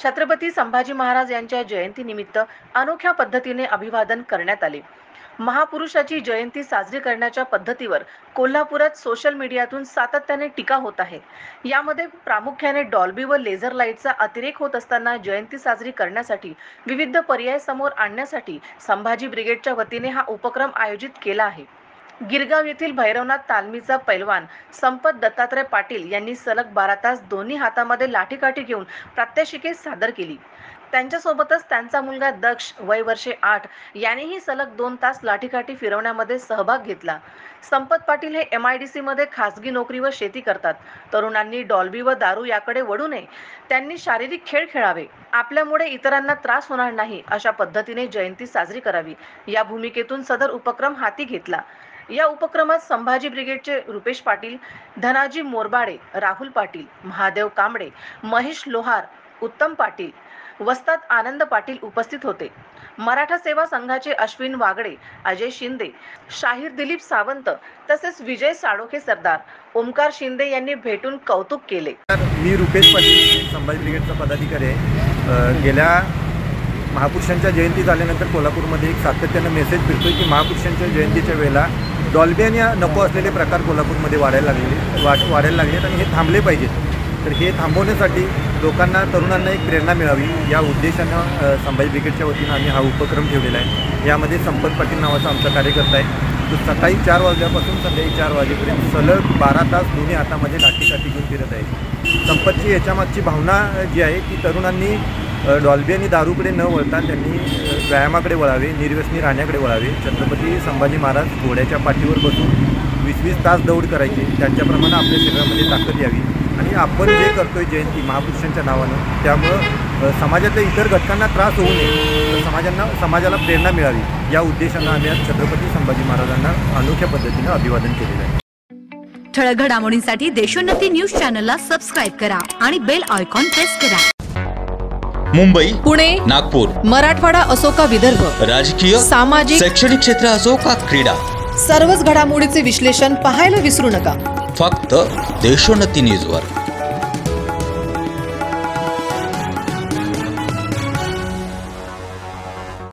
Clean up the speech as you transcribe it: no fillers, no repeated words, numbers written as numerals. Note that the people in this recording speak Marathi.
छत्रपती संभाजी महाराज यांच्या जयंतीनिमित्त अनोख्या पद्धतीने अभिवादन करण्यात आले। महापुरुषाची जयंती साजरी करण्याच्या पद्धतीवर कोल्हापुरात सोशल मीडियातून सातत्याने टीका होत आहे। यामध्ये प्रामुख्याने डॉल्बी व लेझर लाईटचा अतिरेक होत असताना जयंती साजरी करण्यासाठी विविध पर्याय समोर आणण्यासाठी संभाजी ब्रिगेडच्या वतीने हा उपक्रम आयोजित केला आहे। गिरगाव येथील भैरवनाथ तालमीचा पैलवान संपत दत्तात्रय पाटील यांनी सलग 12 तास दोन्ही हातामध्ये लाठीकाठी घेऊन प्रात्यक्षिके सादर केली। त्यांच्यासोबतच त्यांचा मुलगा दक्ष वय वर्षे 8 यानेही सलग 2 तास लाठीकाठी फिरवण्यामध्ये सहभाग घेतला। संपत पाटील हे MIDC मध्ये खासगी नोकरी व शेती करतात। तरुणांनी डॉल्बी व दारू याकडे वळू नये, त्यांनी शारीरिक खेळ खेळावे, आपल्यामुळे इतरांना त्रास होणार नाही अशा पद्धतीने जयंती साजरी करावी या भूमिकेतून सदर उपक्रम हाती घेतला। या उपक्रमात संभाजी ब्रिगेडचे रुपेश पाटील, धनाजी मोरबाडे, राहुल पाटील, महादेव कांबळे, महेश लोहार, उत्तम पाटील, वस्ताद आनंद पाटील उपस्थित होते। मराठा सेवा संघाचे अश्विन वागडे, अजय शिंदे, शाहीर दिलीप सावंत तसेच विजय साळोखे सरदार, ओमकार शिंदे यांनी भेटून कौतुक केले। मी रुपेश पाटील, संभाजी ब्रिगेडचा पदाधिकारी आहे। गेल्या महापुरुषांच्या जयंती झाल्यानंतर कोल्हापूरमध्ये एक सातत्याने मेसेज फिरतोय की महापुरुषांच्या जयंतीच्या वेळेला डॉल्बी आणि नको असलेले प्रकार कोल्हापूरमध्ये वाढायला लागलेत आणि हे थांबले पाहिजेत। तर हे थांबवण्यासाठी लोकांना, तरुणांना एक प्रेरणा मिळावी या उद्देशानं संभाजी ब्रिगेडच्या वतीनं आम्ही हा उपक्रम ठेवलेला आहे। यामध्ये संपत पाटील नावाचा आमचा कार्यकर्ता आहे, तो सकाळी 4 वाजल्यापासून संध्याकाळी 4 वाजेपर्यंत सलग 12 तास दोन्ही हातामध्ये लाठीकाठी घेऊन फिरत आहे। संपतची याच्यामागची भावना जी आहे ती तरुणांनी डॉल्बी आणि दारूकडे न वळता त्यांनी व्यायामाकडे वळावे, निर्व्यसनी राहण्याकडे वळावे। छत्रपती संभाजी महाराज घोड्याच्या पाठीवर बसून 20-20 तास दौड करायचे, त्यांच्याप्रमाणे आपल्या शरीरामध्ये ताकद यावी आणि आपण जे करतोय जयंती महापुरुषांच्या नावानं, त्यामुळं समाजातल्या इतर घटकांना त्रास होऊ नये, तर समाजाला प्रेरणा मिळावी या उद्देशानं आम्ही आज छत्रपती संभाजी महाराजांना अनोख्या पद्धतीनं अभिवादन केलेलं आहे। ठळक घडामोडींसाठी देशोन्नती न्यूज चॅनलला सबस्क्राईब करा आणि बेल आयकॉन प्रेस करा। मुंबई, पुणे, नागपूर, मराठवाडा असो का विदर्भ, राजकीय, सामाजिक, शैक्षणिक क्षेत्र असो का क्रीडा, सर्वच घडामोडीचे विश्लेषण पाहायला विसरू नका। फक्त देशोन्नती न्यूजवर।